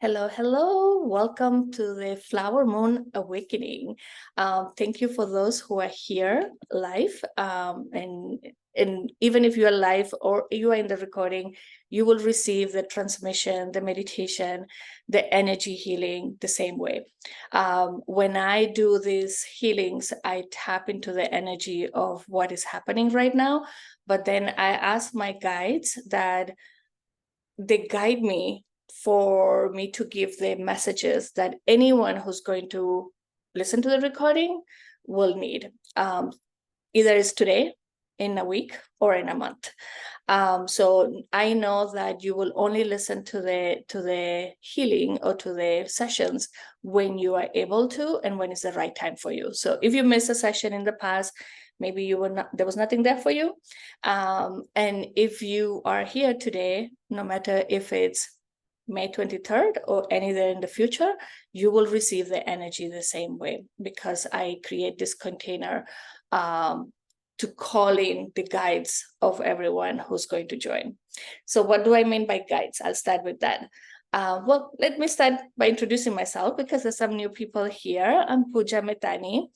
Hello, hello. Welcome to the Flower Moon Awakening. Thank you for those who are here live. And even if you are live or you are in the recording, you will receive the transmission, the meditation, the energy healing the same way. When I do these healings, I tap into the energy of what is happening right now. But then I ask my guides that they guide me for me to give the messages that anyone who's going to listen to the recording will need. Either it's today, in a week, or in a month. So I know that you will only listen to the healing or to the sessions when you are able to and when it's the right time for you. So if you missed a session in the past, maybe you were not, there was nothing there for you. And if you are here today, no matter if it's May 23rd or any day in the future, you will receive the energy the same way, because I create this container to call in the guides of everyone who's going to join. So what do I mean by guides? I'll start with that. Well, let me start by introducing myself, because there's some new people here. I'm Pooja Metani.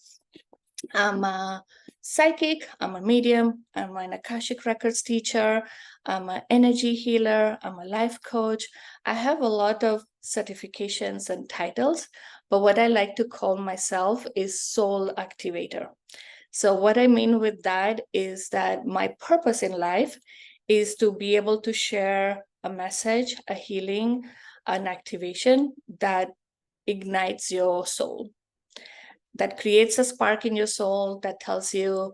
I'm a psychic, I'm a medium, I'm an Akashic Records teacher, I'm an energy healer, I'm a life coach. I have a lot of certifications and titles, but what I like to call myself is soul activator. So what I mean with that is that my purpose in life is to be able to share a message, a healing, an activation that ignites your soul, that creates a spark in your soul that tells you,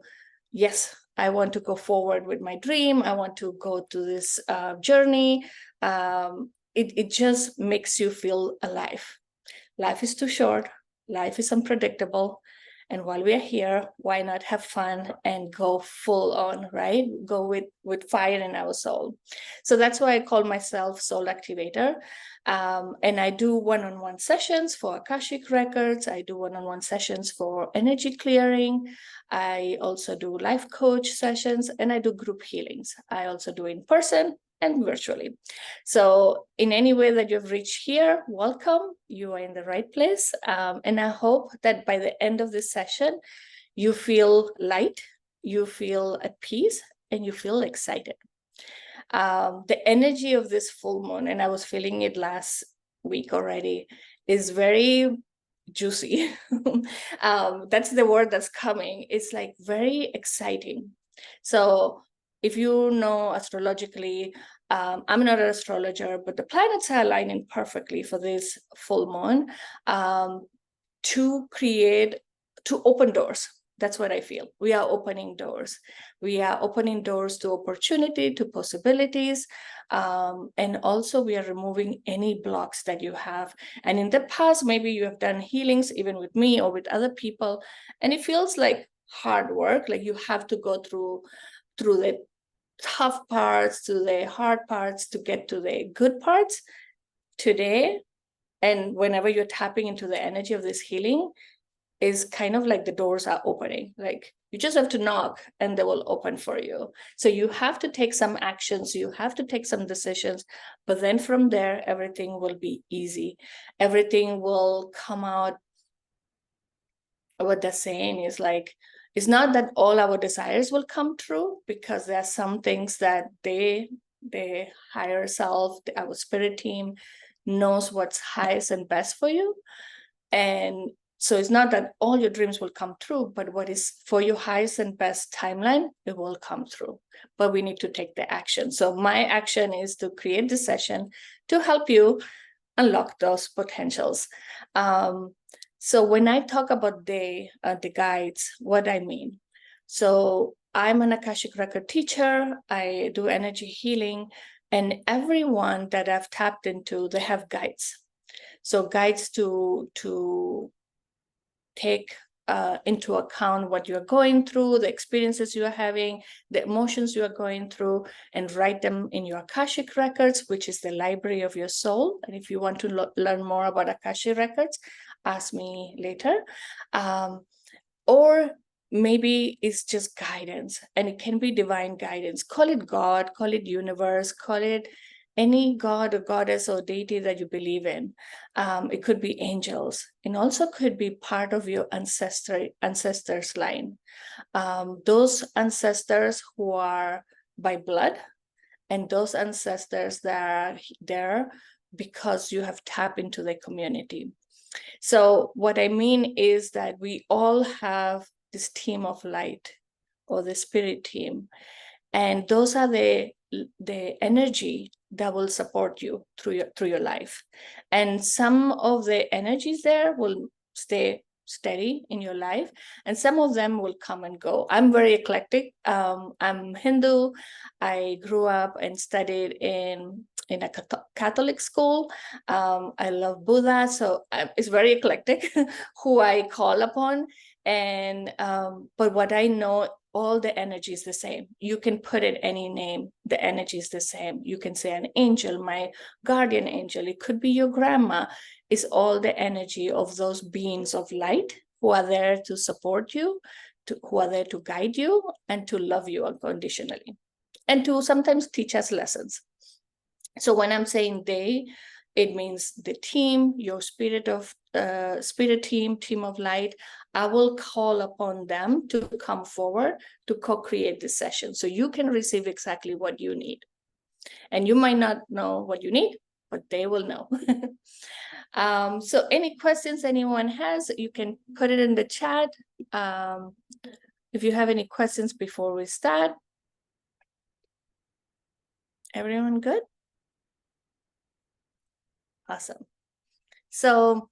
yes, I want to go forward with my dream. I want to go to this journey. It just makes you feel alive. Life is too short. Life is unpredictable. And while we are here, why not have fun and go full on, right? Go with fire in our soul. So that's why I call myself Soul Activator. And I do one-on-one sessions for Akashic Records. I do one-on-one sessions for energy clearing. I also do life coach sessions, and I do group healings. I also do in person and virtually. So in any way that you've reached here, welcome. You are in the right place. And I hope that by the end of this session, you feel light, you feel at peace, and you feel excited. The energy of this full moon, and I was feeling it last week already, is very juicy. That's the word that's coming. It's like very exciting. So if you know astrologically, I'm not an astrologer, but the planets are aligning perfectly for this full moon to open doors. That's what I feel. We are opening doors. We are opening doors to opportunity, to possibilities. And also we are removing any blocks that you have. And in the past, maybe you have done healings, even with me or with other people, and it feels like hard work, like you have to go through the tough parts, to the hard parts to get to the good parts. Today, and whenever you're tapping into the energy of this healing, is kind of like the doors are opening. Like you just have to knock and they will open for you. So you have to take some actions, you have to take some decisions, but then from there, everything will be easy. Everything will come out. What they're saying is like, it's not that all our desires will come true, because there are some things that the higher self, our spirit team knows what's highest and best for you. And so it's not that all your dreams will come true, but what is for your highest and best timeline, it will come through. But we need to take the action. So my action is to create this session to help you unlock those potentials. So when I talk about the guides, what I mean. So I'm an Akashic Record teacher. I do energy healing, and everyone that I've tapped into, they have guides. So guides to take into account what you're going through, the experiences you are having, the emotions you are going through, and write them in your Akashic Records, which is the library of your soul. And if you want to learn more about Akashic Records, ask me later. Or maybe it's just guidance, and it can be divine guidance. Call it God, call it universe, call it any god or goddess or deity that you believe in. It could be angels, and also could be part of your ancestors line. Those ancestors who are by blood, and those ancestors that are there because you have tapped into the community. So what I mean is that we all have this team of light, or the spirit team, and those are the energy that will support you through your life. And some of the energies there will stay steady in your life, and some of them will come and go. I'm very eclectic. I'm Hindu. I grew up and studied in a Catholic school. I love Buddha, so it's very eclectic who I call upon. And but what I know, all the energy is the same. You can put it any name, the energy is the same. You can say an angel, my guardian angel. It could be your grandma. It's all the energy of those beings of light who are there to support you, who are there to guide you, and to love you unconditionally, and to sometimes teach us lessons. So when I'm saying they, it means the team, your spirit team of light. I will call upon them to come forward to co-create this session, so you can receive exactly what you need. And you might not know what you need, but they will know. So any questions anyone has, you can put it in the chat. If you have any questions before we start. Everyone good? Awesome. So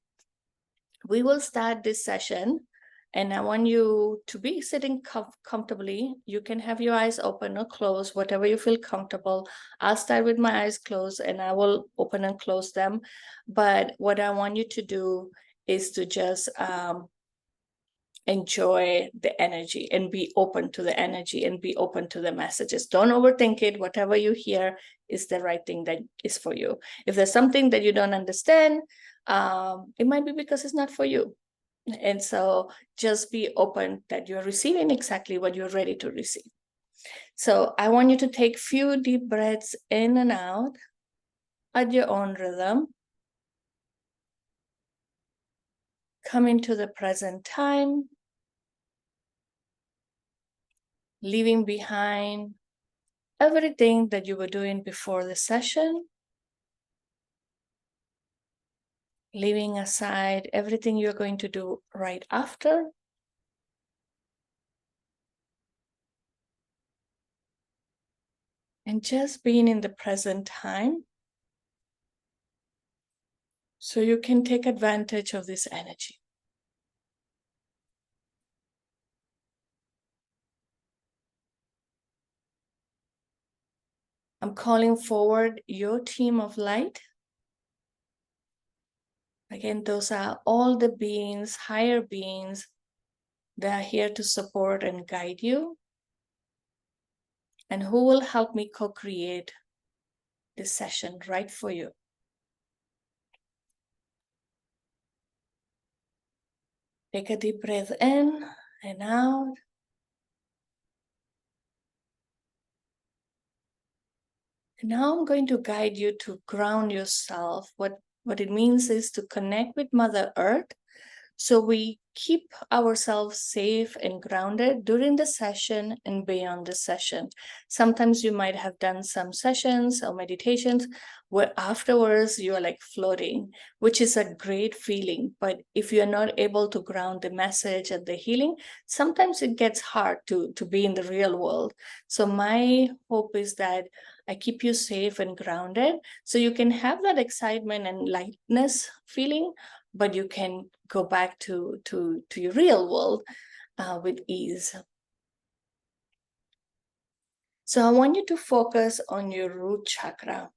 we will start this session, and I want you to be sitting comfortably. You can have your eyes open or closed, whatever you feel comfortable. I'll start with my eyes closed, and I will open and close them. But what I want you to do is to just enjoy the energy and be open to the energy and be open to the messages. Don't overthink it. Whatever you hear is the right thing that is for you. If there's something that you don't understand, it might be because it's not for you. And so just be open that you're receiving exactly what you're ready to receive. So I want you to take few deep breaths in and out at your own rhythm. Come into the present time, leaving behind everything that you were doing before the session, leaving aside everything you're going to do right after. And just being in the present time so you can take advantage of this energy. I'm calling forward your team of light. Again, those are all the beings, higher beings, that are here to support and guide you, and who will help me co-create this session right for you. Take a deep breath in and out. And now I'm going to guide you to ground yourself. What it means is to connect with Mother Earth, so we keep ourselves safe and grounded during the session and beyond the session. Sometimes you might have done some sessions or meditations where afterwards you are like floating, which is a great feeling. But if you're not able to ground the message and the healing, sometimes it gets hard to be in the real world. So my hope is that I keep you safe and grounded so you can have that excitement and lightness feeling, but you can go back to your real world with ease. So I want you to focus on your root chakra.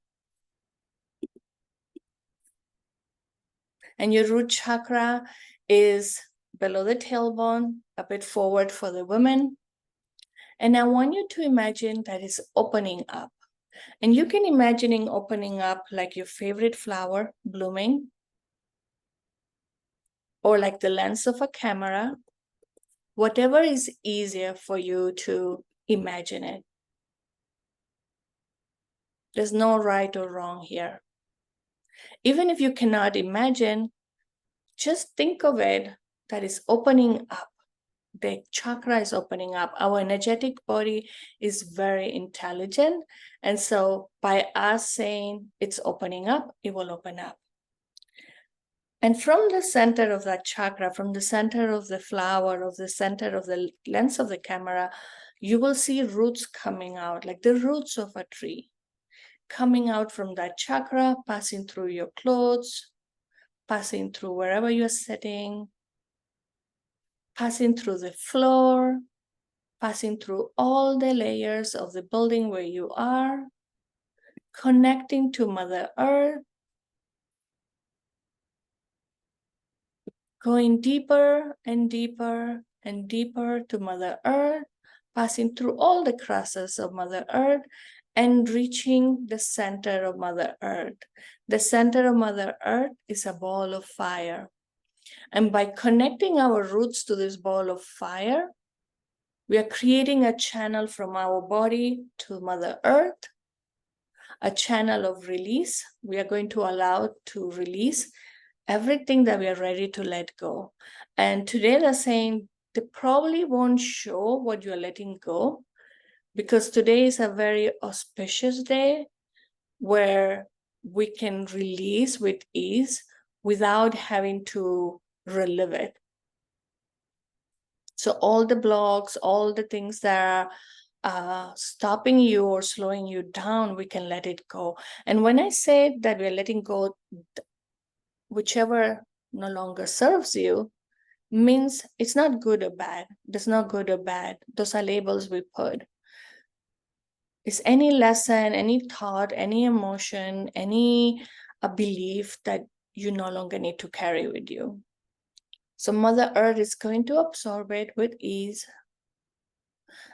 And your root chakra is below the tailbone, a bit forward for the women. And I want you to imagine that it's opening up. And you can imagine opening up like your favorite flower blooming, or like the lens of a camera, whatever is easier for you to imagine it. There's no right or wrong here. Even if you cannot imagine, just think of it that is opening up. The chakra is opening up. Our energetic body is very intelligent. And so by us saying it's opening up, it will open up. And from the center of that chakra, from the center of the flower, of the center of the lens of the camera, you will see roots coming out, like the roots of a tree, coming out from that chakra, passing through your clothes, passing through wherever you're sitting, passing through the floor, passing through all the layers of the building where you are, connecting to Mother Earth, going deeper and deeper and deeper to Mother Earth, passing through all the crosses of Mother Earth and reaching the center of Mother Earth. The center of Mother Earth is a ball of fire. And by connecting our roots to this ball of fire, we are creating a channel from our body to Mother Earth, a channel of release. We are going to allow to release everything that we are ready to let go. And today they're saying they probably won't show what you're letting go, because today is a very auspicious day where we can release with ease without having to relive it. So all the blocks, all the things that are stopping you or slowing you down, we can let it go. And when I say that we're letting go, whichever no longer serves you, means it's not good or bad. There's no good or bad. Those are labels we put. It's any lesson, any thought, any emotion, any a belief that you no longer need to carry with you. So Mother Earth is going to absorb it with ease.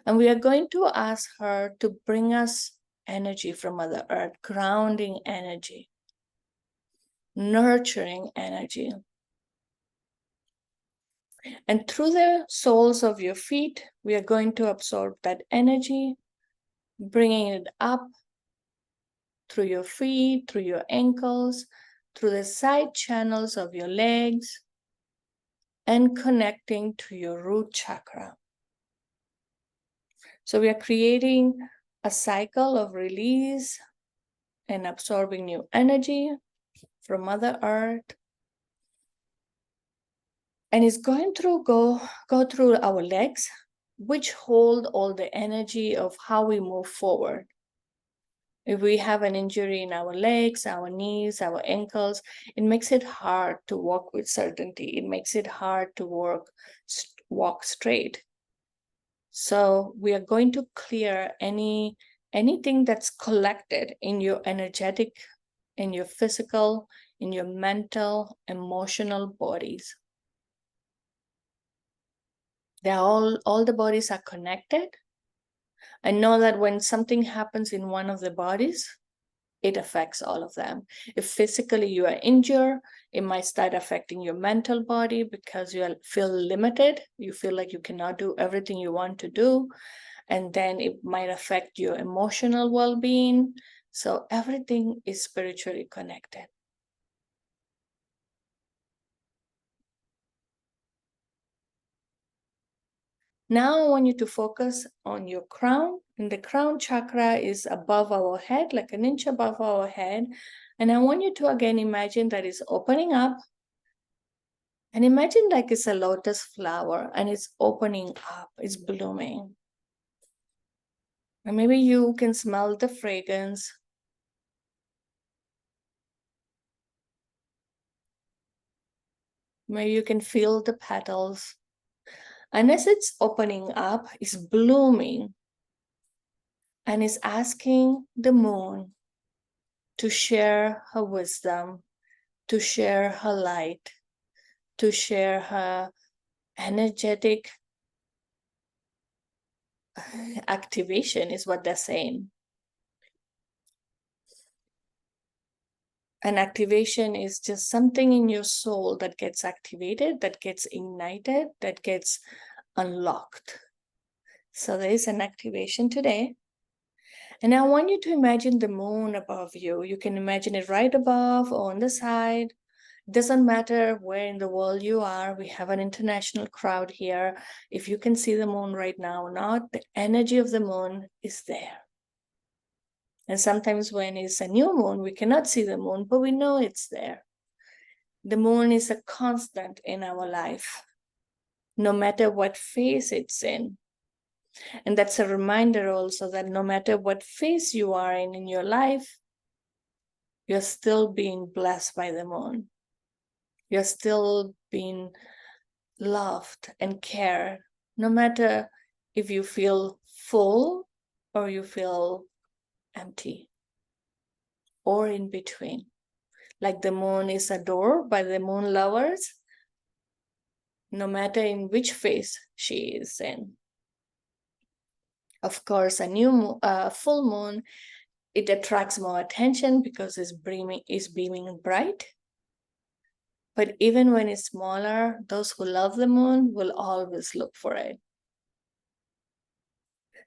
And we are going to ask her to bring us energy from Mother Earth, grounding energy, nurturing energy. And through the soles of your feet, we are going to absorb that energy, bringing it up through your feet, through your ankles, through the side channels of your legs, and connecting to your root chakra. So we are creating a cycle of release and absorbing new energy from Mother Earth. And it's going through, go through our legs, which hold all the energy of how we move forward. If we have an injury in our legs, our knees, our ankles, it makes it hard to walk with certainty. It makes it hard to walk straight. So we are going to clear anything that's collected in your energetic, in your physical, in your mental, emotional bodies. They're all the bodies are connected. I know that when something happens in one of the bodies, it affects all of them. If physically you are injured, it might start affecting your mental body because you feel limited. You feel like you cannot do everything you want to do. And then it might affect your emotional well-being. So everything is spiritually connected. Now I want you to focus on your crown. And the crown chakra is above our head, like an inch above our head. And I want you to again imagine that it's opening up. And imagine like it's a lotus flower and it's opening up, it's blooming. And maybe you can smell the fragrance. Maybe you can feel the petals. And as it's opening up, it's blooming. And it's asking the moon to share her wisdom, to share her light, to share her energetic activation, is what they're saying. An activation is just something in your soul that gets activated, that gets ignited, that gets unlocked. So there is an activation today. And I want you to imagine the moon above you. You can imagine it right above or on the side. Doesn't matter where in the world you are. We have an international crowd here. If you can see the moon right now or not, the energy of the moon is there. And sometimes when it's a new moon, we cannot see the moon, but we know it's there. The moon is a constant in our life, no matter what phase it's in. And that's a reminder also that no matter what phase you are in your life, you're still being blessed by the moon. You're still being loved and cared, no matter if you feel full or you feel empty or in between. Like the moon is adored by the moon lovers, no matter in which phase she is in. Of course, a full moon, it attracts more attention because it's beaming bright. But even when it's smaller, those who love the moon will always look for it.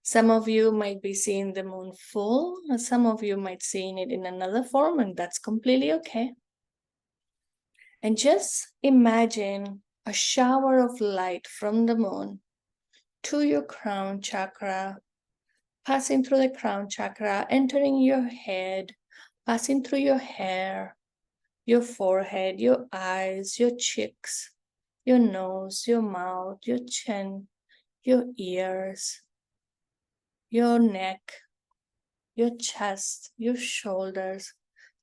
Some of you might be seeing the moon full, and some of you might seeing it in another form, and that's completely okay. And just imagine a shower of light from the moon to your crown chakra, passing through the crown chakra, entering your head, passing through your hair, your forehead, your eyes, your cheeks, your nose, your mouth, your chin, your ears, your neck, your chest, your shoulders,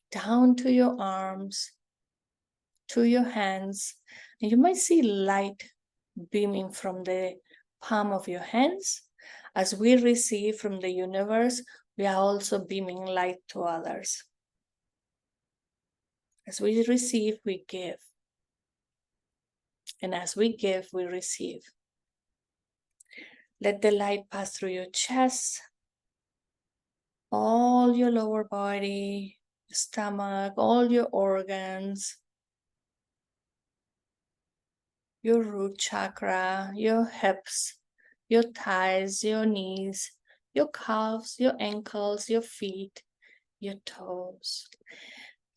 down to your arms, to your hands. And you might see light beaming from the palm of your hands. As we receive from the universe, we are also beaming light to others. As we receive, we give. And as we give, we receive. Let the light pass through your chest, all your lower body, your stomach, all your organs, your root chakra, your hips, your thighs, your knees, your calves, your ankles, your feet, your toes.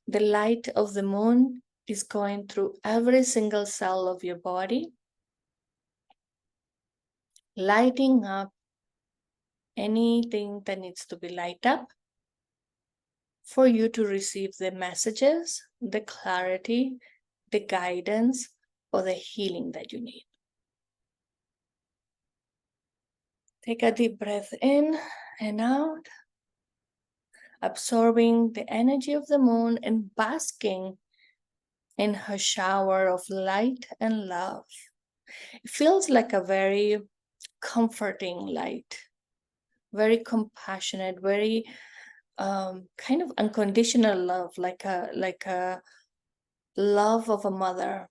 The light of the moon is going through every single cell of your body, lighting up anything that needs to be light up for you to receive the messages, the clarity, the guidance, or the healing that you need. Take a deep breath in and out, absorbing the energy of the moon and basking in her shower of light and love. It feels like a very comforting light, very compassionate, very kind of unconditional love, like a love of a mother.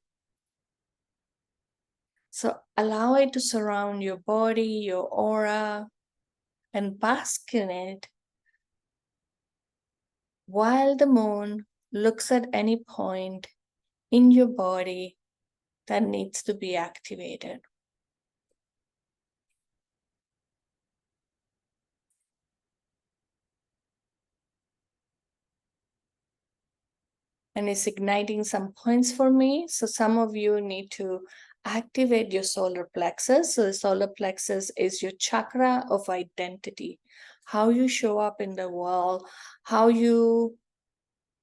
So allow it to surround your body, your aura, and bask in it while the moon looks at any point in your body that needs to be activated. And it's igniting some points for me. So some of you need to activate your solar plexus. So the solar plexus is your chakra of identity, how you show up in the world, how you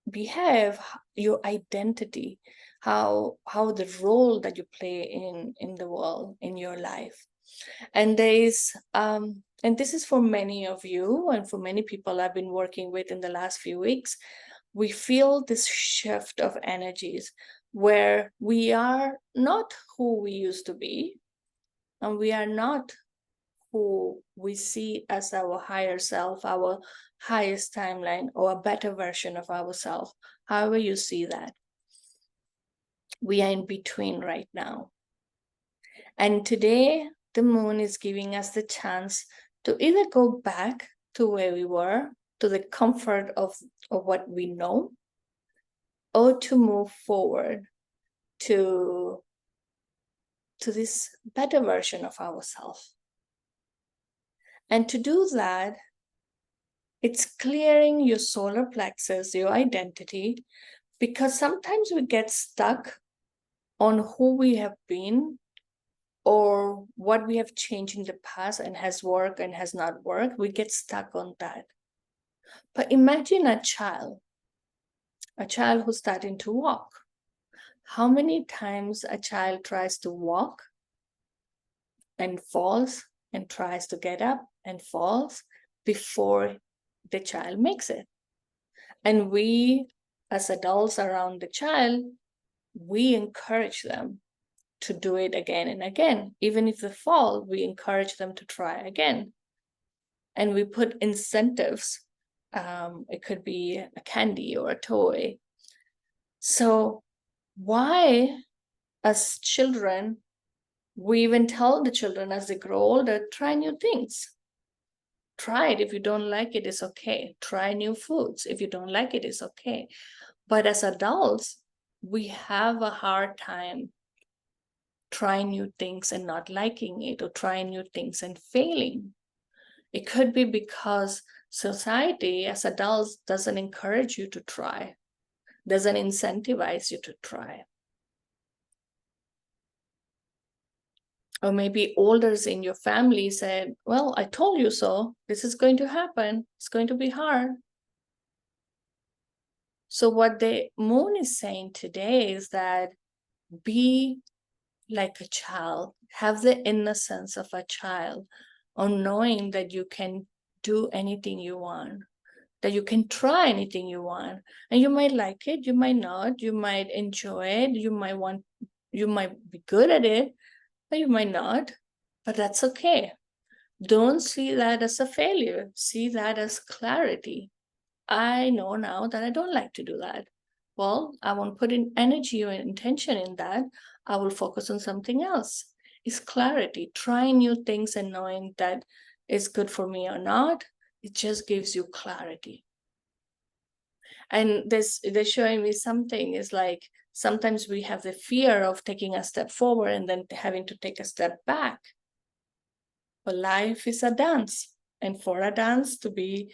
behave, your identity, how the role that you play in the world, in your life. And there's and this is for many of you and for many people I've been working with in the last few weeks. We feel this shift of energies where we are not who we used to be, and we are not who we see as our higher self, our highest timeline, or a better version of ourselves, however you see that. We are in between right now. And today, the moon is giving us the chance to either go back to where we were, to the comfort of what we know, or to move forward to this better version of ourselves. And to do that, It's clearing your solar plexus, your identity, because sometimes we get stuck on who we have been or what we have changed in the past and has worked and has not worked. We get stuck on that. But imagine a child who's starting to walk. How many times a child tries to walk and falls and tries to get up and falls before the child makes it? And we, as adults around the child, we encourage them to do it again and again. Even if they fall, we encourage them to try again. And we put incentives. It could be a candy or a toy. So why, as children, we even tell the children as they grow older, try new things. Try it. If you don't like it, it's okay. Try new foods. If you don't like it, it's okay. But as adults, we have a hard time trying new things and not liking it, or trying new things and failing. It could be because society as adults doesn't encourage you to try, doesn't incentivize you to try. Or maybe elders in your family said, well, I told you so. This is going to happen. It's going to be hard. So what the moon is saying today is that be like a child, have the innocence of a child, on knowing that you can do anything you want, that you can try anything you want. And you might like it, you might not, you might enjoy it, you might be good at it, or you might not, but that's okay. Don't see that as a failure. See that as clarity. I know now that I don't like to do that. Well, I won't put in energy or intention in that. I will focus on something else. It's clarity. Trying new things and knowing that it's good for me or not, it just gives you clarity. And they're showing me something is like sometimes we have the fear of taking a step forward and then having to take a step back. But life is a dance. And for a dance to be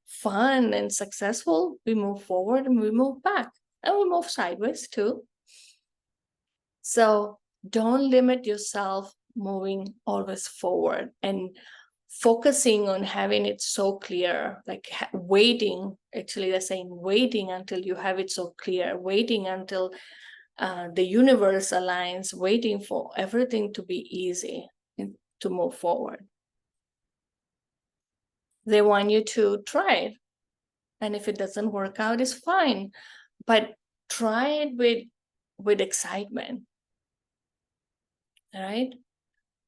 fun and successful, we move forward and we move back. And we move sideways too. So don't limit yourself moving always forward and focusing on having it so clear, like waiting. Actually, they're saying waiting until you have it so clear, waiting until the universe aligns, waiting for everything to be easy and to move forward. They want you to try it. And if it doesn't work out, it's fine. But try it with excitement. All right?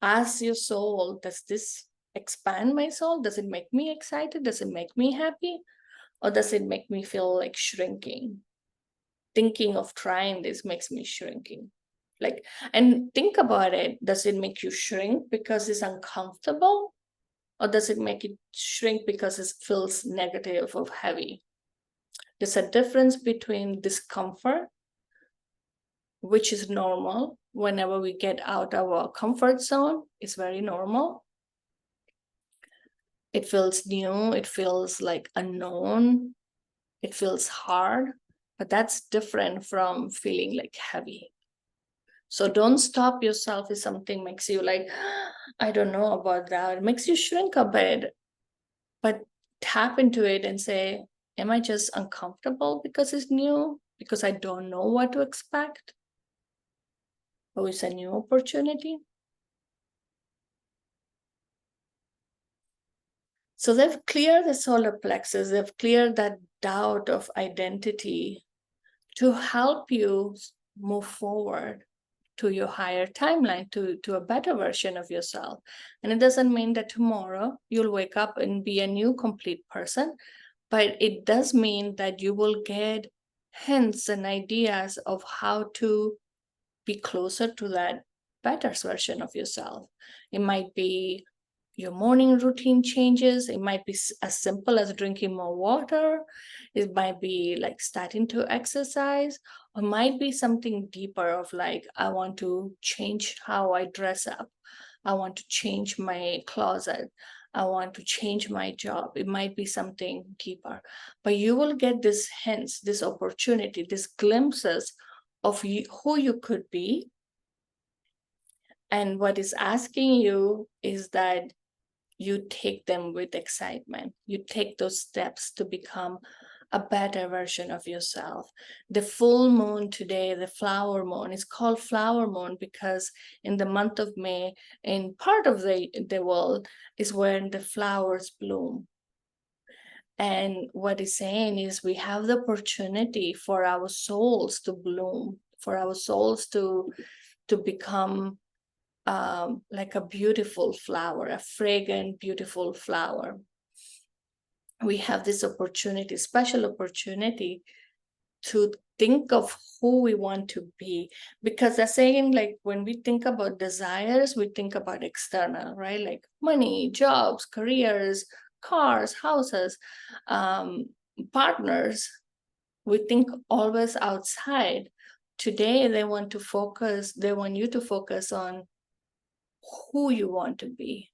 Ask your soul, does this expand my soul? Does it make me excited? Does it make me happy? Or does it make me feel like shrinking? Thinking of trying this makes me shrinking. Like, and think about it. Does it make you shrink because it's uncomfortable? Or does it make it shrink because it feels negative or heavy? There's a difference between discomfort, which is normal. Whenever we get out of our comfort zone, it's very normal. It feels new, it feels like unknown, it feels hard, but that's different from feeling like heavy. So don't stop yourself if something makes you like, I don't know about that. It makes you shrink a bit, but tap into it and say, am I just uncomfortable because it's new? Because I don't know what to expect? Or it's a new opportunity? So they've cleared the solar plexus, they've cleared that doubt of identity to help you move forward to your higher timeline, to a better version of yourself. And it doesn't mean that tomorrow you'll wake up and be a new complete person, but it does mean that you will get hints and ideas of how to be closer to that better version of yourself. It might be your morning routine changes. It might be as simple as drinking more water. It might be like starting to exercise, or might be something deeper of like, I want to change how I dress up. I want to change my closet. I want to change my job. It might be something deeper, but you will get this hints, this opportunity, these glimpses of you, who you could be. And what is asking you is that you take them with excitement. You take those steps to become a better version of yourself. The full moon today, the flower moon, is called flower moon because in the month of May, in part of the world, is when the flowers bloom. And what it's saying is we have the opportunity for our souls to bloom, for our souls to become like a beautiful flower, a fragrant, beautiful flower. We have this opportunity, special opportunity, to think of who we want to be. Because they're saying, like, when we think about desires, we think about external, right? Like money, jobs, careers, cars, houses, partners. We think always outside. Today, they want you to focus on who you want to be,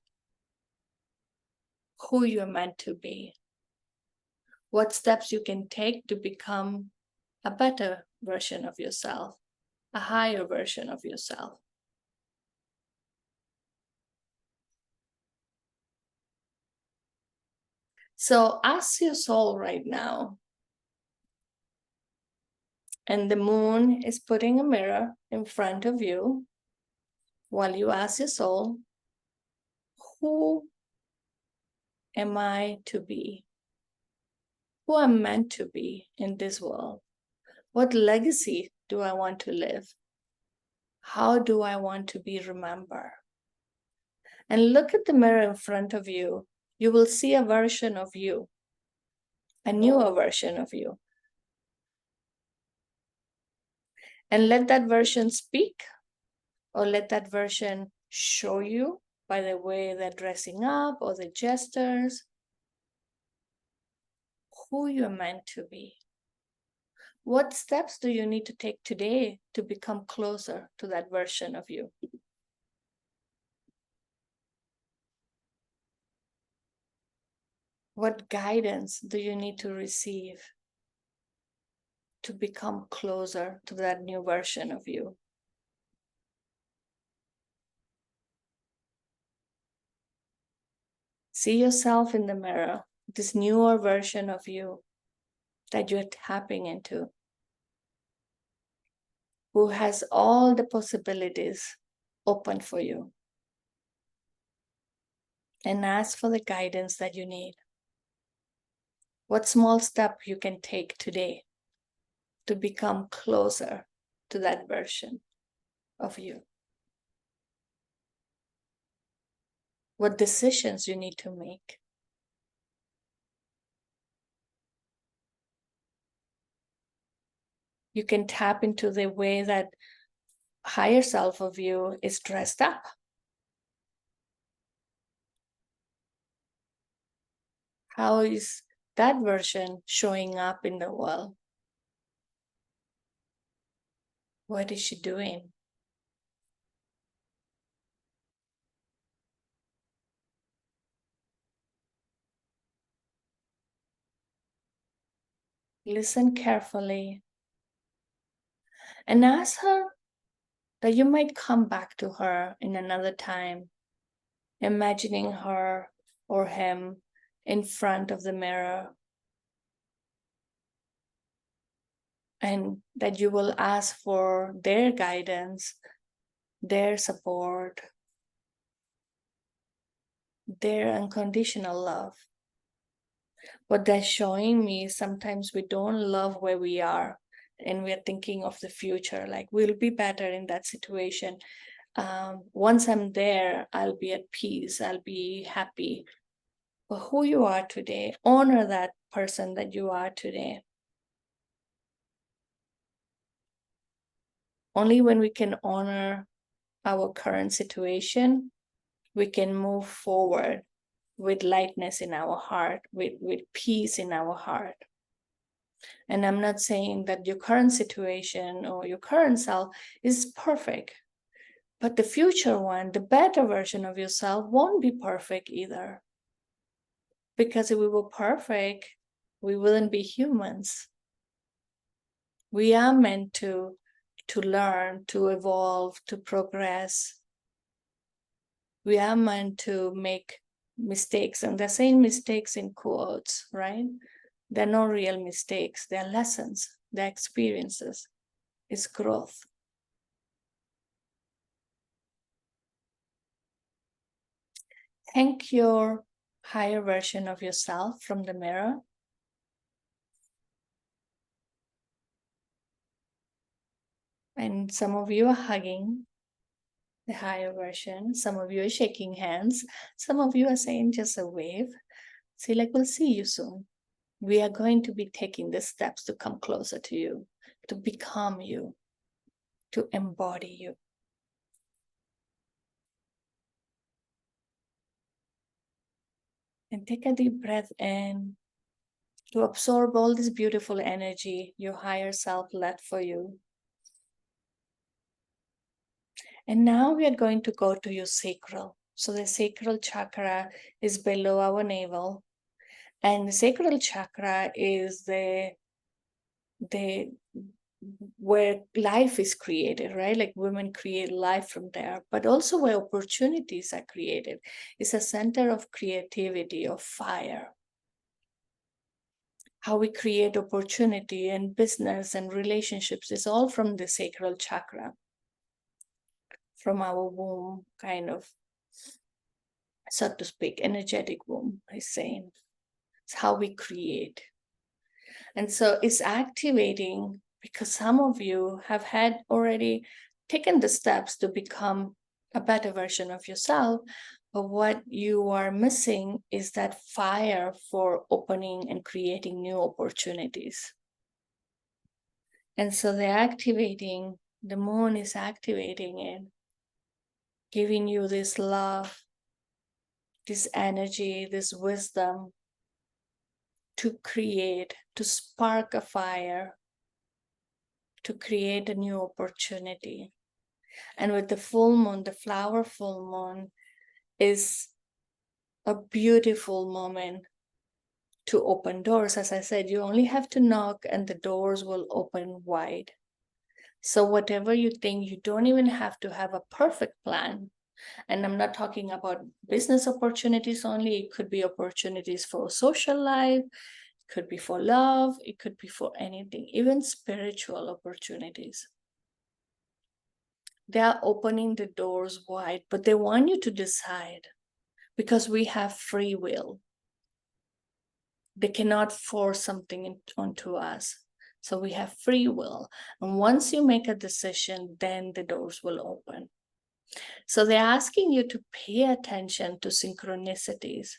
who you're meant to be, what steps you can take to become a better version of yourself, a higher version of yourself. So ask your soul right now. And the moon is putting a mirror in front of you while you ask your soul, who am I to be? Who I'm meant to be in this world? What legacy do I want to live? How do I want to be remembered? And look at the mirror in front of you. You will see a version of you, a newer version of you. And let that version speak, or let that version show you by the way they're dressing up or the gestures, who you're meant to be. What steps do you need to take today to become closer to that version of you? What guidance do you need to receive to become closer to that new version of you? See yourself in the mirror, this newer version of you that you're tapping into, who has all the possibilities open for you. And ask for the guidance that you need. What small step you can take today to become closer to that version of you? What decisions you need to make? You can tap into the way that higher self of you is dressed up. How is that version showing up in the world? What is she doing? Listen carefully and ask her that you might come back to her in another time, imagining her or him in front of the mirror, and that you will ask for their guidance, their support, their unconditional love. What that's showing me is sometimes we don't love where we are, and we're thinking of the future, like we'll be better in that situation. Once I'm there, I'll be at peace, I'll be happy. But who you are today, honor that person that you are today. Only when we can honor our current situation, we can move forward with lightness in our heart, with peace in our heart. And I'm not saying that your current situation or your current self is perfect, but the future one, the better version of yourself, won't be perfect either. Because if we were perfect, we wouldn't be humans. We are meant to learn, to evolve, to progress. We are meant to make mistakes, and they're saying mistakes in quotes, right? They're not real mistakes. They're lessons. They're experiences. It's growth. Thank your higher version of yourself from the mirror. And some of you are hugging the higher version. Some of you are shaking hands. Some of you are saying just a wave. Say like, we'll see you soon. We are going to be taking the steps to come closer to you, to become you, to embody you. And take a deep breath in to absorb all this beautiful energy your higher self left for you. And now we are going to go to your sacral. So the sacral chakra is below our navel. And the sacral chakra is the where life is created, right? Like women create life from there, but also where opportunities are created. It's a center of creativity, of fire. How we create opportunity and business and relationships is all from the sacral chakra, from our womb, kind of, so to speak, energetic womb, I say. It's how we create. And so it's activating because some of you have had already taken the steps to become a better version of yourself. But what you are missing is that fire for opening and creating new opportunities. And so they're activating, the moon is activating it, giving you this love, this energy, this wisdom to create, to spark a fire, to create a new opportunity. And with the full moon, the flower full moon is a beautiful moment to open doors. As I said, you only have to knock and the doors will open wide. So whatever you think, you don't even have to have a perfect plan. And I'm not talking about business opportunities only. It could be opportunities for social life. It could be for love. It could be for anything, even spiritual opportunities. They are opening the doors wide, but they want you to decide because we have free will. They cannot force something onto us. So we have free will. And once you make a decision, then the doors will open. So they're asking you to pay attention to synchronicities,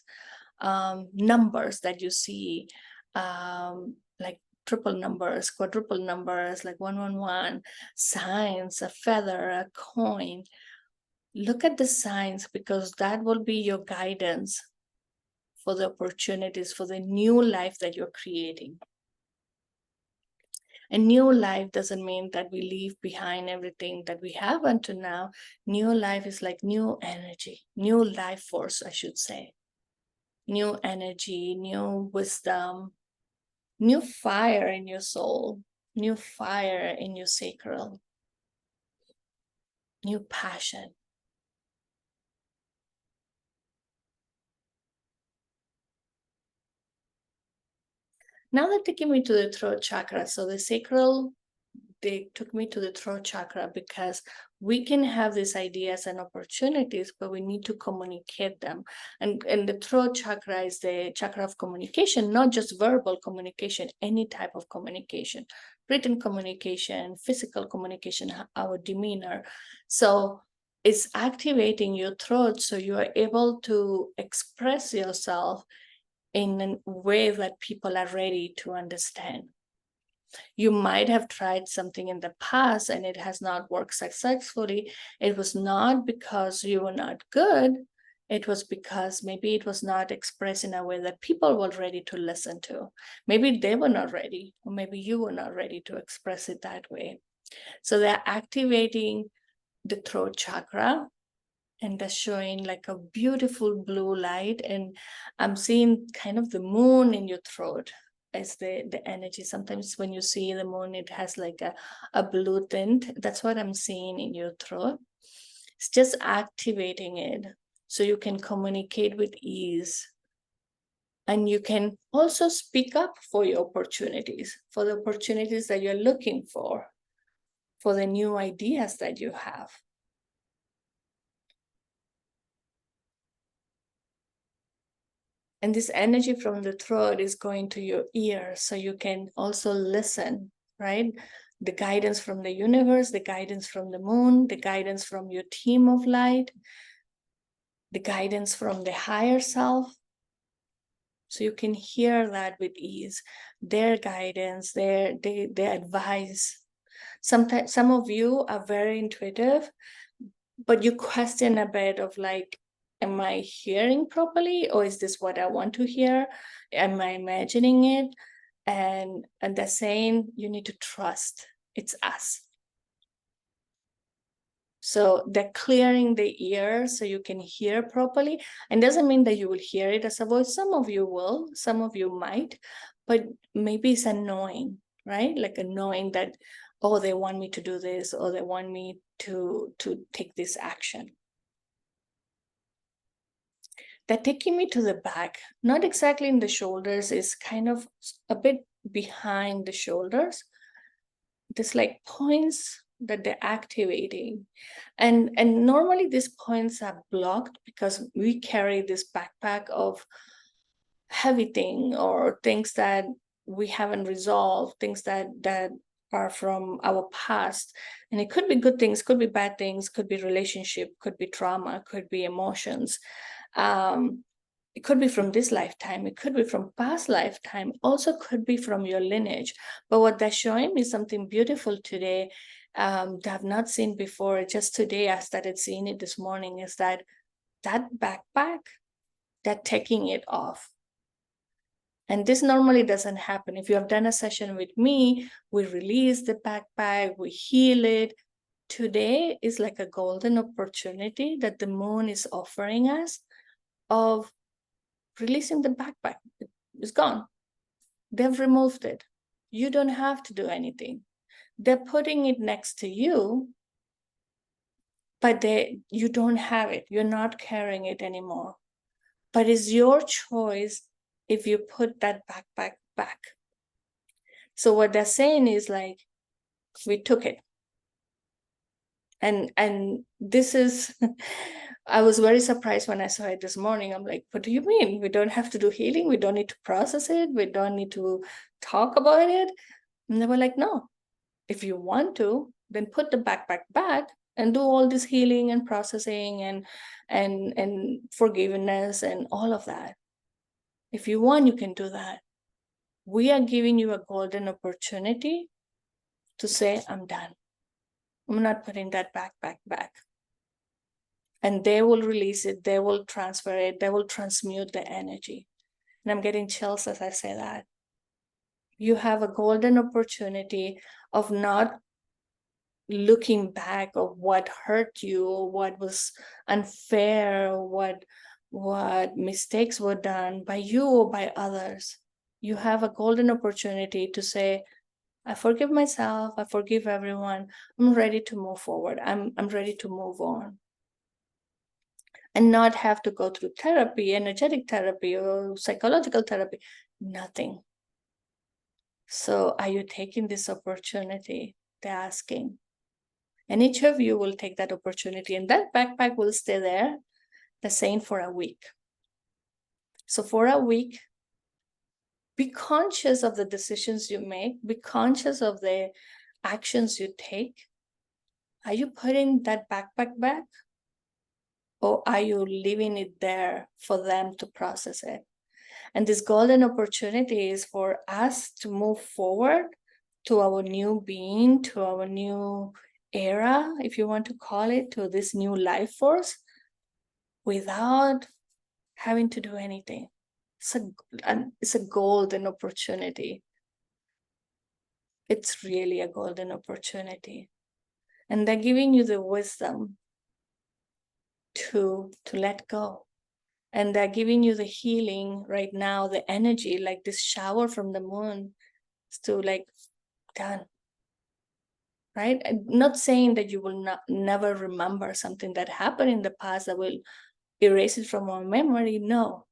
numbers that you see, like triple numbers, quadruple numbers, like 111, signs, a feather, a coin. Look at the signs because that will be your guidance for the opportunities, for the new life that you're creating. A new life doesn't mean that we leave behind everything that we have until now. New life is like new energy, new life force, I should say. New energy, new wisdom, new fire in your soul, new fire in your sacral, new passion. Now they're taking me to the throat chakra. So the sacral, they took me to the throat chakra because we can have these ideas and opportunities, but we need to communicate them. And the throat chakra is the chakra of communication, not just verbal communication, any type of communication, written communication, physical communication, our demeanor. So it's activating your throat so you are able to express yourself in a way that people are ready to understand. You might have tried something in the past and it has not worked successfully. It was not because you were not good. It was because maybe it was not expressed in a way that people were ready to listen to. Maybe they were not ready, or maybe you were not ready to express it that way. So they're activating the throat chakra And that's showing like a beautiful blue light. And I'm seeing kind of the moon in your throat as the energy. Sometimes when you see the moon, it has like a blue tint. That's what I'm seeing in your throat. It's just activating it so you can communicate with ease. And you can also speak up for your opportunities, for the opportunities that you're looking for the new ideas that you have. And this energy from the throat is going to your ear, so you can also listen, right? The guidance from the universe, the guidance from the moon, the guidance from your team of light, the guidance from the higher self. So you can hear that with ease, their guidance, their advice. Sometimes some of you are very intuitive, but you question a bit of like, am I hearing properly, or is this what I want to hear? Am I imagining it? And they're saying you need to trust it's us. So they're clearing the ear so you can hear properly. And doesn't mean that you will hear it as a voice. Some of you will, some of you might, but maybe it's a knowing, right? Like a knowing that, oh, they want me to do this, or they want me to take this action. They're taking me to the back, not exactly in the shoulders, it's kind of a bit behind the shoulders. There's like points that they're activating. And normally these points are blocked because we carry this backpack of heavy thing or things that we haven't resolved, things that are from our past. And it could be good things, could be bad things, could be relationship, could be trauma, could be emotions. It could be from this lifetime, it could be from past lifetime, also could be from your lineage. But what they're showing me something beautiful today that I've not seen before. Just today I started seeing it this morning, is that backpack, they're taking it off. And this normally doesn't happen. If you have done a session with me, we release the backpack, we heal it. Today is like a golden opportunity that the moon is offering us of releasing the backpack. It's gone. They've removed it. You don't have to do anything. They're putting it next to you, but you don't have it. You're not carrying it anymore. But it's your choice if you put that backpack back. So what they're saying is like, we took it. And this is, I was very surprised when I saw it this morning. I'm like, what do you mean? We don't have to do healing? We don't need to process it? We don't need to talk about it? And they were like, no, if you want to, then put the backpack back and do all this healing and processing and forgiveness and all of that. If you want, you can do that. We are giving you a golden opportunity to say, I'm done. I'm not putting that backpack back. And they will release it, they will transfer it, they will transmute the energy. And I'm getting chills as I say that. You have a golden opportunity of not looking back of what hurt you, or what was unfair, or what mistakes were done by you or by others. You have a golden opportunity to say, I forgive myself, I forgive everyone, I'm ready to move forward, I'm ready to move on. And not have to go through therapy, energetic therapy, or psychological therapy, nothing. So are you taking this opportunity? They're asking. And each of you will take that opportunity, and that backpack will stay there, the same for a week. So for a week, be conscious of the decisions you make, be conscious of the actions you take. Are you putting that backpack back? Or are you leaving it there for them to process it? And this golden opportunity is for us to move forward to our new being, to our new era, if you want to call it, to this new life force, without having to do anything. It's a golden opportunity. It's really a golden opportunity. And they're giving you the wisdom to let go. And they're giving you the healing right now, the energy, like this shower from the moon, is to like, done. Right? And not saying that you will not never remember something that happened in the past that will erase it from our memory. No.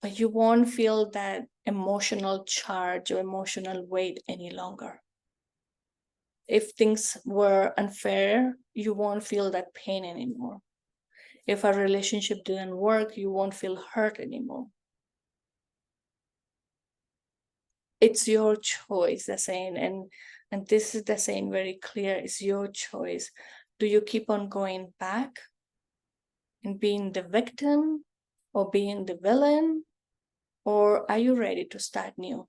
But you won't feel that emotional charge or emotional weight any longer. If things were unfair, you won't feel that pain anymore. If a relationship didn't work, you won't feel hurt anymore. It's your choice, they're saying, and this is the saying very clear, it's your choice. Do you keep on going back and being the victim or being the villain, or are you ready to start new?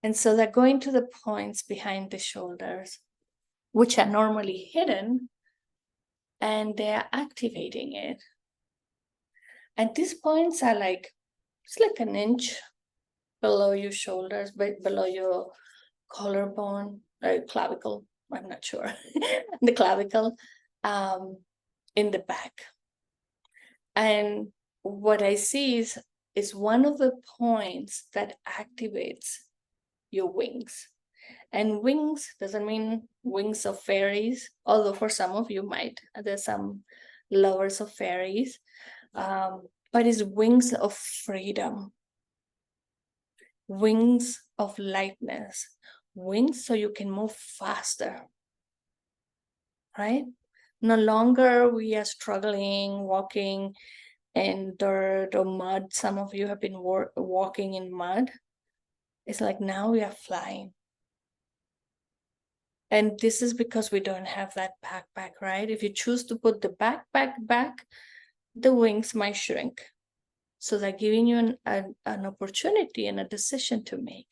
And so they're going to the points behind the shoulders, which are normally hidden, and they're activating it. And these points are like, it's like an inch below your shoulders, but below your collarbone, or clavicle, I'm not sure, the clavicle, in the back. And what I see is one of the points that activates your wings. And wings doesn't mean wings of fairies, although for some of you might. There's some lovers of fairies, but it's wings of freedom, wings of lightness, wings so you can move faster, right? No longer we are struggling, walking in dirt or mud. Some of you have been walking in mud. It's like now we are flying. And this is because we don't have that backpack, right? If you choose to put the backpack back, the wings might shrink. So they're giving you an opportunity and a decision to make.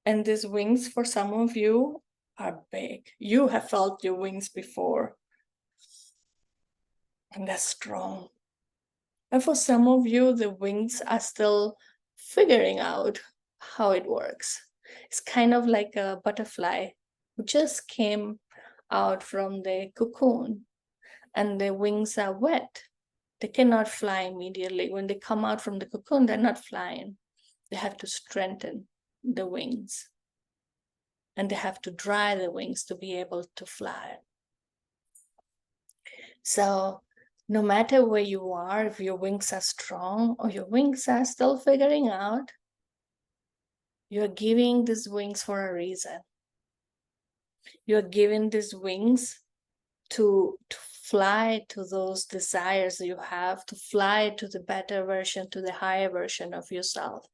And these wings, for some of you, are big. You have felt your wings before. And they're strong. And for some of you, the wings are still figuring out how it works. It's kind of like a butterfly who just came out from the cocoon and the wings are wet. They cannot fly immediately. When they come out from the cocoon, they're not flying. They have to strengthen the wings. And they have to dry the wings to be able to fly. So no matter where you are, if your wings are strong or your wings are still figuring out, you're giving these wings for a reason. You're giving these wings to fly to those desires you have, to fly to the better version, to the higher version of yourself.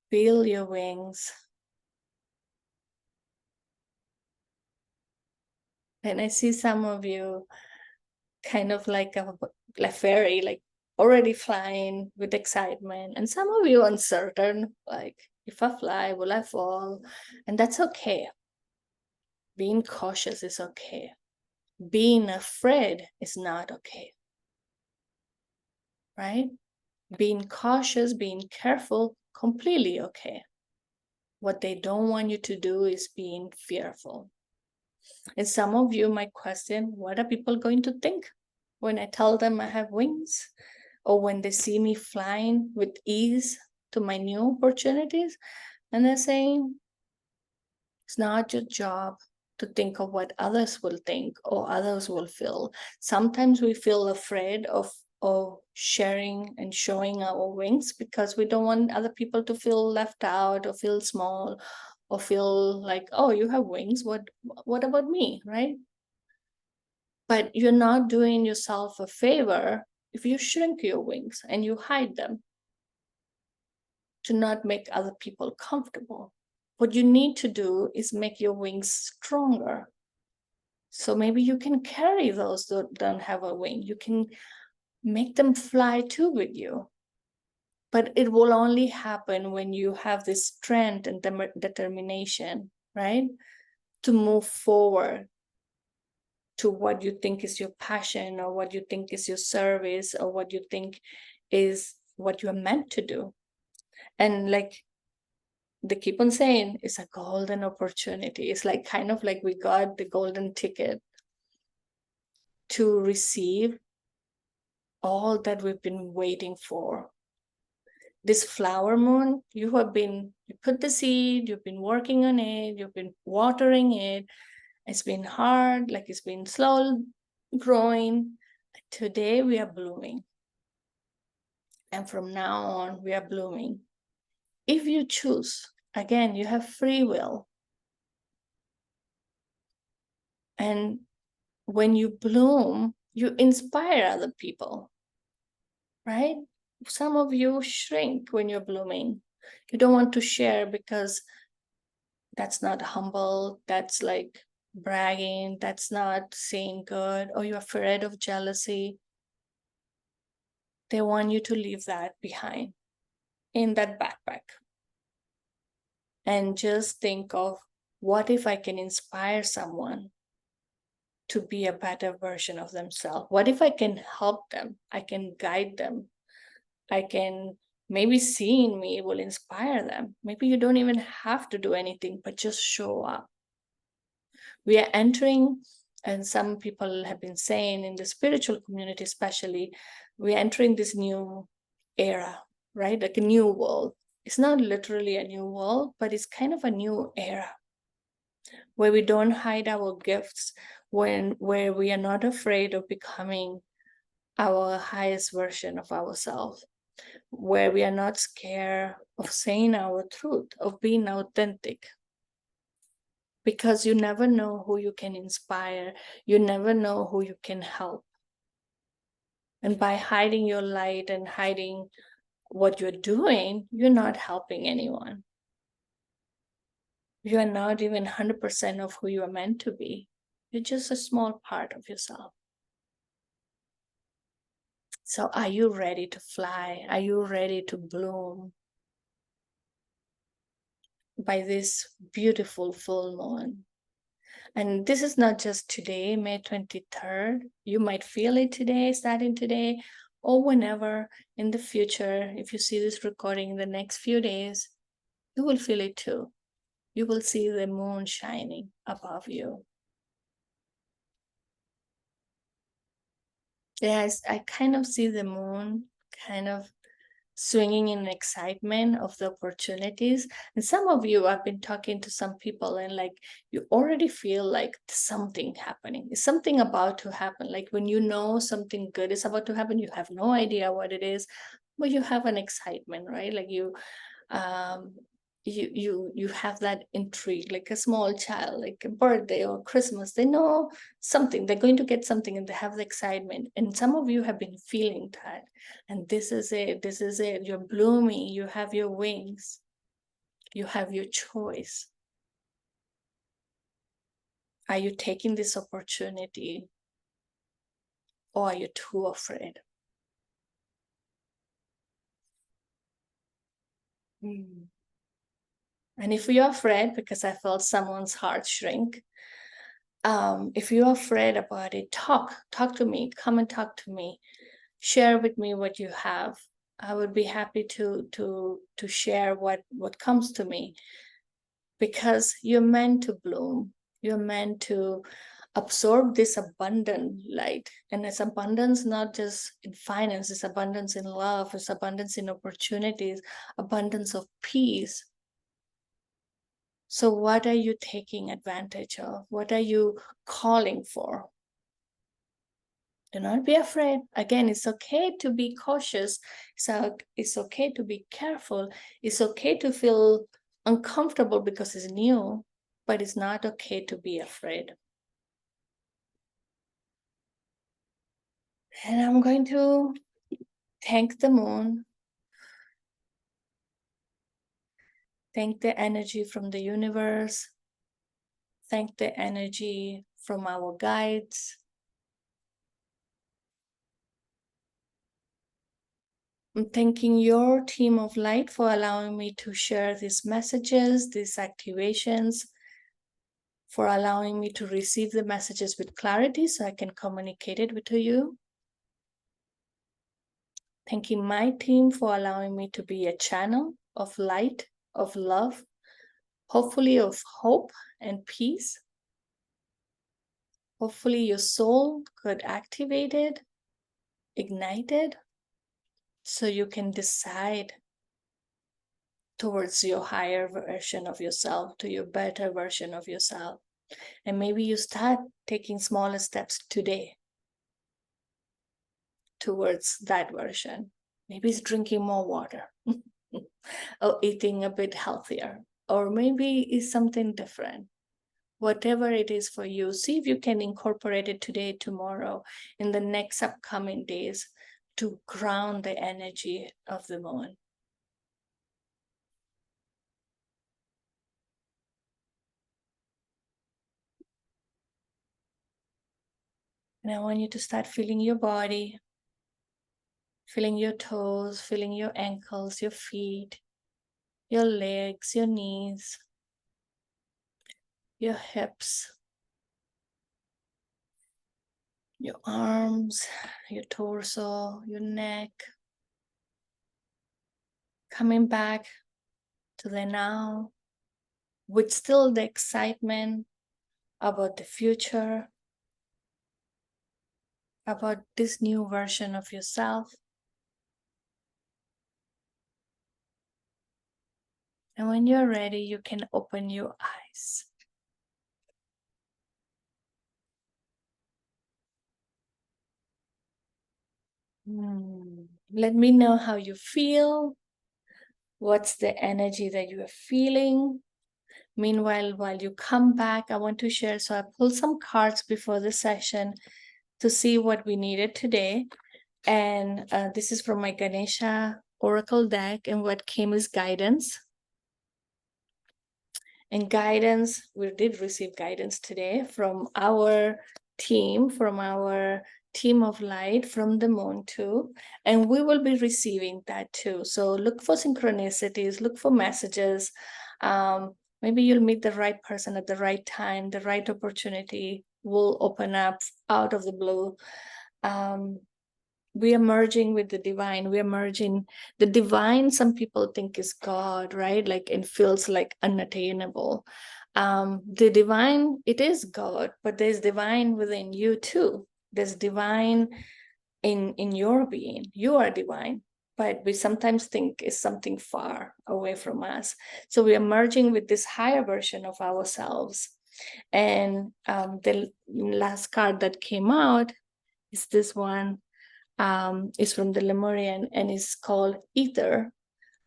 Feel your wings. And I see some of you kind of like a fairy, like already flying with excitement. And some of you uncertain, like, if I fly, will I fall? And that's okay. Being cautious is okay. Being afraid is not okay. Right? Being cautious, being careful, completely okay. What they don't want you to do is being fearful. And some of you might question, what are people going to think when I tell them I have wings? Or when they see me flying with ease to my new opportunities? And they're saying, it's not your job to think of what others will think or others will feel. Sometimes we feel afraid of sharing and showing our wings because we don't want other people to feel left out or feel small or feel like, oh, you have wings, what about me, right? But you're not doing yourself a favor if you shrink your wings and you hide them to not make other people comfortable. What you need to do is make your wings stronger. So maybe you can carry those that don't have a wing. You can make them fly too with you. But it will only happen when you have this strength and determination, right? to move forward to what you think is your passion, or what you think is your service, or what you think is what you're meant to do. And like they keep on saying, it's a golden opportunity. It's like kind of like we got the golden ticket to receive all that we've been waiting for. This flower moon, you put the seed, you've been working on it, you've been watering it. It's been hard, like it's been slow growing. Today we are blooming. And from now on, we are blooming. If you choose, again, you have free will. And when you bloom, you inspire other people, right? Some of you shrink when you're blooming. You don't want to share because that's not humble, that's like bragging, that's not saying good, or you're afraid of jealousy. They want you to leave that behind in that backpack and just think of, what if I can inspire someone to be a better version of themselves? What if I can help them? I can guide them. I can, maybe seeing me will inspire them. Maybe you don't even have to do anything, but just show up. We are entering, and some people have been saying in the spiritual community especially, we're entering this new era, right? Like a new world. It's not literally a new world, but it's kind of a new era where we don't hide our gifts, where we are not afraid of becoming our highest version of ourselves, where we are not scared of saying our truth, of being authentic. Because you never know who you can inspire, you never know who you can help. And by hiding your light and hiding what you're doing, you're not helping anyone. You are not even 100% of who you are meant to be. You're just a small part of yourself. So are you ready to fly? Are you ready to bloom by this beautiful full moon? And this is not just today, May 23rd. You might feel it today, starting today, or whenever in the future. If you see this recording in the next few days, you will feel it too. You will see the moon shining above you. Yes, I kind of see the moon kind of swinging in excitement of the opportunities. And some of you, I've been talking to some people, and like you already feel like something happening. Is something about to happen. Like when you know something good is about to happen, you have no idea what it is, but you have an excitement, right? Like um you have that intrigue, like a small child, like a birthday or Christmas. They know something, they're going to get something, and they have the excitement. And some of you have been feeling that, and this is it, you're blooming, you have your wings, you have your choice. Are you taking this opportunity, or are you too afraid? And if you're afraid, because I felt someone's heart shrink, if you're afraid about it, talk to me, come and talk to me, share with me what you have. I would be happy to share what comes to me, because you're meant to bloom, you're meant to absorb this abundant light. And it's abundance not just in finance, it's abundance in love, it's abundance in opportunities, abundance of peace. So what are you taking advantage of? What are you calling for? Do not be afraid. Again, it's okay to be cautious. So it's okay to be careful. It's okay to feel uncomfortable because it's new, but it's not okay to be afraid. And I'm going to thank the moon, thank the energy from the universe, thank the energy from our guides. I'm thanking your team of light for allowing me to share these messages, these activations, for allowing me to receive the messages with clarity so I can communicate it to you. Thanking my team for allowing me to be a channel of light, of love, hopefully of hope and peace. Hopefully your soul got activated, ignited, so you can decide towards your higher version of yourself, to your better version of yourself. And maybe you start taking smaller steps today towards that version. Maybe it's drinking more water or eating a bit healthier, or maybe it's something different. Whatever it is for you, see if you can incorporate it today, tomorrow, in the next upcoming days to ground the energy of the moon. And I want you to start feeling your body, feeling your toes, feeling your ankles, your feet, your legs, your knees, your hips, your arms, your torso, your neck. Coming back to the now with still the excitement about the future, about this new version of yourself. And when you're ready, you can open your eyes. Let me know how you feel. What's the energy that you are feeling? Meanwhile, while you come back, I want to share. So I pulled some cards before the session to see what we needed today. And this is from my Ganesha Oracle deck. And what came is guidance. And guidance, we did receive guidance today from our team, of light, from the moon too. And we will be receiving that too. So look for synchronicities, look for messages. Maybe you'll meet the right person at the right time, the right opportunity will open up out of the blue. We are merging with the divine. We are merging the divine. Some people think is God, right? Like, it feels like unattainable. The divine, it is God, but there's divine within you too. There's divine in your being. You are divine, but we sometimes think is something far away from us. So we are merging with this higher version of ourselves. And the last card that came out is this one. Is from the Lemurian and is called Ether,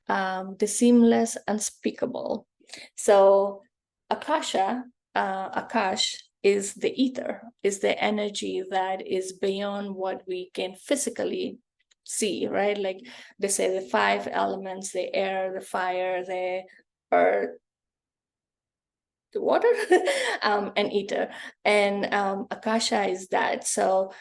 the seamless, unspeakable. So Akasha, Akash is the ether, is the energy that is beyond what we can physically see, right? Like they say the 5 elements, the air, the fire, the earth, the water, and ether. And Akasha is that. So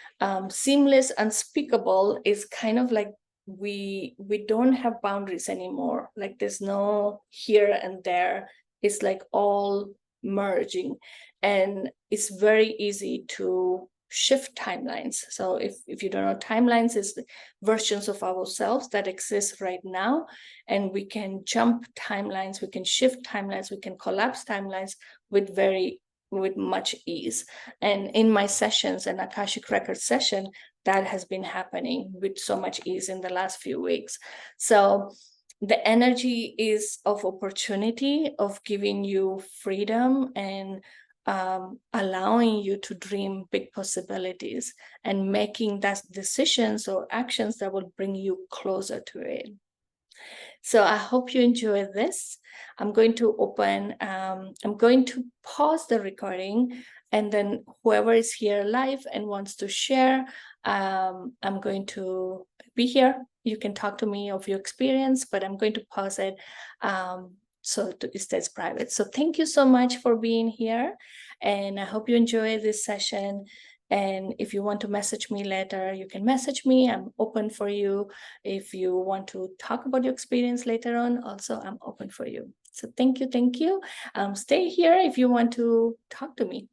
seamless, unspeakable is kind of like we don't have boundaries anymore. Like there's no here and there. It's like all merging. And it's very easy to shift timelines. So if you don't know, timelines is the versions of ourselves that exist right now, and we can jump timelines, we can shift timelines, we can collapse timelines with much ease. And in my sessions and Akashic Record session, that has been happening with so much ease in the last few weeks. So the energy is of opportunity, of giving you freedom and allowing you to dream big possibilities and making that decisions or actions that will bring you closer to it. So I hope you enjoy this. I'm going to pause the recording, and then whoever is here live and wants to share, I'm going to be here. You can talk to me of your experience, but I'm going to pause it so it stays private. So thank you so much for being here, and I hope you enjoy this session. And if you want to message me later, you can message me. I'm open for you. If you want to talk about your experience later on, also I'm open for you. So thank you. Stay here if you want to talk to me.